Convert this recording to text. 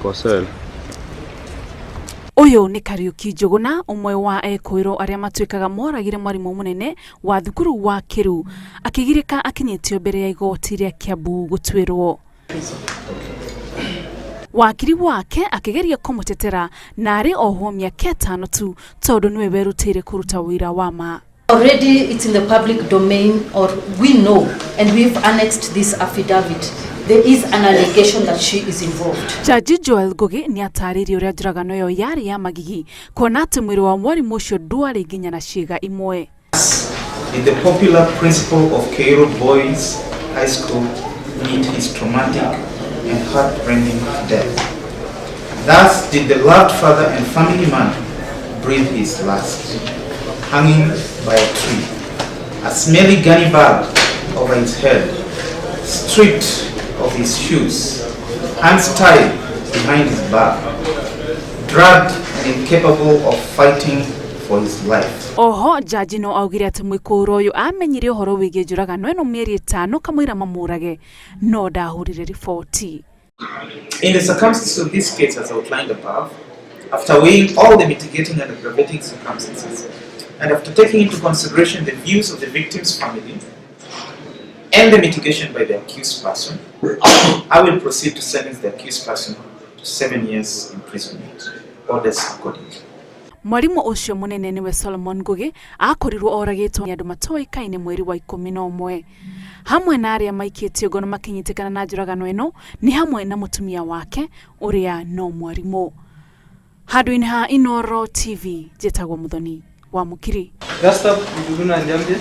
kwa cell. Uyu ni Kariuki Njuguna, umwe wa Mwikuirwo aria matuikaga moragire mwarimu munene wa cukuru wa Kiiru, akigirika akinyitio mbere ya igoti ria Kiambu gutwirwo. Wakiri wake akigeria kumutetera na ari oho miaka 5 tu tondu niwe werutire kuruta wira wa ma. Already it's in the public domain, or we know, and we've annexed this affidavit. There is an allegation that she is involved. Jaji Joel Ngugi ni ataririe uria njuragano yo yari ya magigi kuona ati mwiri wa mwarimu ucio ndwari nginya na ciiga imwe. In the popular principle of Kiiru Boys High School meet his traumatic and heart-rending death. Thus did the loved father and family man breathe his last, hanging by a tree, a smelly gunny bag over his head, stripped of his shoes, hands tied behind his back, drugged and incapable of fighting for his life. Oho jaji no augire ati Mwikuirwo uyu amenyire uhoro wigie njuragano eno mieri 5 kamwira mamurage no ndahurire ripoti. In the circumstances of this case as outlined above, after weighing all the mitigating and aggravating circumstances, and after taking into consideration the views of the victim's family and the mitigation by the accused person, I will proceed to sentence the accused person to 7 years imprisonment, orders accordingly. Mwarimu ucio munene niwe Joel Ngugi akorirwo oragitwo ni andu matoikaine mweri wa 11. Hamwe na aria maikitio ngono makinyitikana na njuragano eno ni hamwe na mutumia wake uria no mwarimu. Handu-ini ha Inooro TV, jetagwo Muthoni wa Mukiri. Gasta Njuguna Njambe.